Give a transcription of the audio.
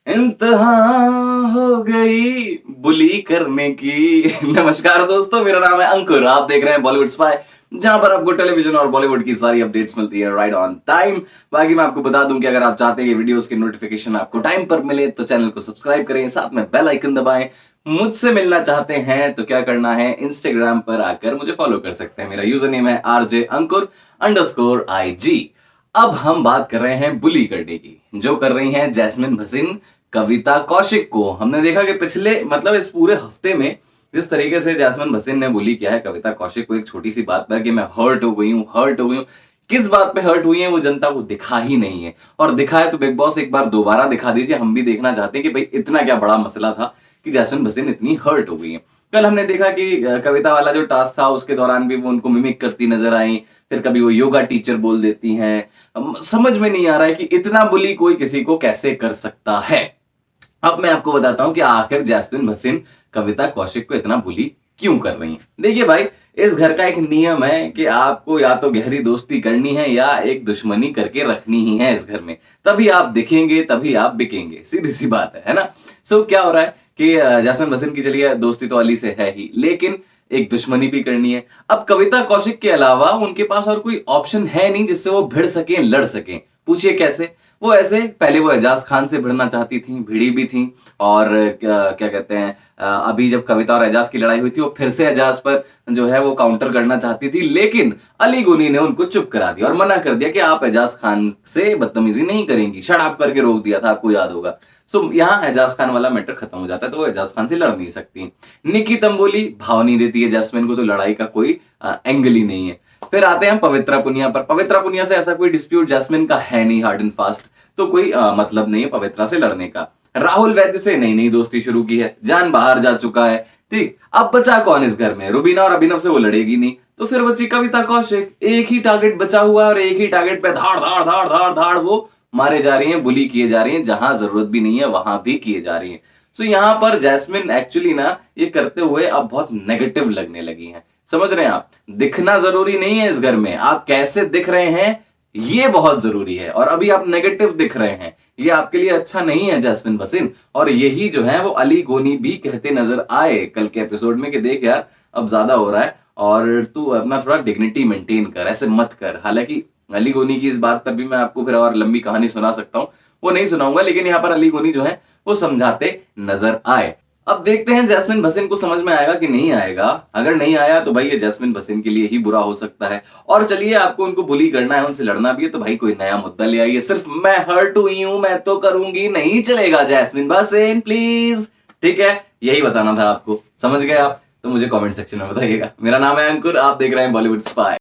इंतहा हो गई बुली करने की। नमस्कार दोस्तों, मेरा नाम है अंकुर। आप देख रहे हैं बॉलीवुड स्पाई, जहां पर आपको टेलीविजन और बॉलीवुड की सारी अपडेट्स मिलती है राइट ऑन टाइम। बाकी मैं आपको बता दूं कि अगर आप चाहते हैं कि वीडियोस की नोटिफिकेशन आपको टाइम पर मिले तो चैनल को सब्सक्राइब करें, साथ में बेल आइकन दबाएं। मुझसे मिलना चाहते हैं तो क्या करना है, इंस्टाग्राम पर आकर मुझे फॉलो कर सकते हैं। मेरा यूजर नेम है RJ_अंकुर_IG। अब हम बात कर रहे हैं बुली करने की, जो कर रही हैं जैस्मिन भसीन कविता कौशिक को। हमने देखा कि पिछले इस पूरे हफ्ते में जिस तरीके से जैस्मिन भसीन ने बुली किया है कविता कौशिक को एक छोटी सी बात पर कि मैं हर्ट हो गई हूं। किस बात पे हर्ट हुई है वो जनता को दिखा ही नहीं है, और दिखा है तो बिग बॉस एक बार दोबारा दिखा दीजिए। हम भी देखना चाहते हैं कि भाई इतना क्या बड़ा मसला था कि जैस्मिन भसीन इतनी हर्ट हो गई है। कल हमने देखा कि कविता वाला जो टास्क था उसके दौरान भी वो उनको मिमिक करती नजर आई, फिर कभी वो योगा टीचर बोल देती हैं। समझ में नहीं आ रहा है कि इतना बुली कोई किसी को कैसे कर सकता है। अब मैं आपको बताता हूं कि आखिर जैस्मिन भसीन कविता कौशिक को इतना बुली क्यों कर रही है। देखिए भाई, इस घर का एक नियम है कि आपको या तो गहरी दोस्ती करनी है या एक दुश्मनी करके रखनी ही है इस घर में, तभी आप दिखेंगे, तभी आप बिकेंगे। सीधी सी बात है ना। सो क्या हो रहा है कि जैस्मिन भसीन की चलिए दोस्ती तो अली से है ही, लेकिन एक दुश्मनी भी करनी है। अब कविता कौशिक के अलावा उनके पास और कोई ऑप्शन है नहीं जिससे वो भिड़ सके, लड़ सके। पूछिए कैसे? वो ऐसे पहले वो एजाज खान से भिड़ना चाहती थी, भिड़ी भी थी, और क्या कहते हैं, अभी जब कविता और एजाज की लड़ाई हुई थी वो फिर से एजाज पर जो है वो काउंटर करना चाहती थी, लेकिन अली गोनी ने उनको चुप करा दिया और मना कर दिया कि आप एजाज खान से बदतमीजी नहीं करेंगी। शट अप करके रोक दिया था, आपको याद होगा। सो यहाँ एजाज खान वाला मैटर खत्म हो जाता है, तो वो एजाज खान से लड़ नहीं सकती। निकी तंबोली भाव नहीं देती है जैस्मिन को, तो लड़ाई का कोई एंगल ही नहीं है। फिर आते हैं पवित्रा पुनिया पर। पवित्रा पुनिया से ऐसा कोई डिस्प्यूट जैस्मिन का है नहीं हार्ड एंड फास्ट, तो कोई मतलब नहीं है पवित्रा से लड़ने का। राहुल वैद्य से नई नई दोस्ती शुरू की है, जान बाहर जा चुका है। ठीक, अब बचा कौन इस घर में? रुबीना और अभिनव से वो लड़ेगी नहीं, तो फिर बची कविता कौशिक। एक ही टारगेट बचा हुआ है और एक ही टारगेट पे धाड़ धाड़ धाड़ धाड़ धाड़ वो मारे जा रही हैं, बुली किए जा रही हैं, जहां जरूरत भी नहीं है वहां भी किए जा रही हैं। सो यहां पर जैस्मिन एक्चुअली ना ये करते हुए अब बहुत नेगेटिव लगने लगी हैं। समझ रहे हैं आप? दिखना जरूरी नहीं है इस घर में, आप कैसे दिख रहे हैं ये बहुत जरूरी है। और अभी आप नेगेटिव दिख रहे हैं, ये आपके लिए अच्छा नहीं है जैस्मिन भसीन। और यही जो है वो अली गोनी भी कहते नजर आए कल के एपिसोड में कि देख यार अब ज्यादा हो रहा है और तू अपना थोड़ा डिग्निटी मेंटेन कर, ऐसे मत कर। हालांकि अली गोनी की इस बात पर भी मैं आपको फिर और लंबी कहानी सुना सकता हूं, वो नहीं सुनाऊंगा, लेकिन यहां पर अली गोनी जो है वो समझाते नजर आए। अब देखते हैं जैस्मिन भसीन को समझ में आएगा कि नहीं आएगा। अगर नहीं आया तो भाई ये जैस्मिन भसीन के लिए ही बुरा हो सकता है। और चलिए, आपको उनको बुली करना है, उनसे लड़ना भी है, तो भाई कोई नया मुद्दा ले आइए। सिर्फ मैं हर्ट हुई हूं मैं तो करूंगी नहीं चलेगा जैस्मिन भसीन, प्लीज। ठीक है, यही बताना था आपको। समझ गए आप? तो मुझे कमेंट सेक्शन में बताइएगा। मेरा नाम है अंकुर, आप देख रहे हैं बॉलीवुड स्पाई।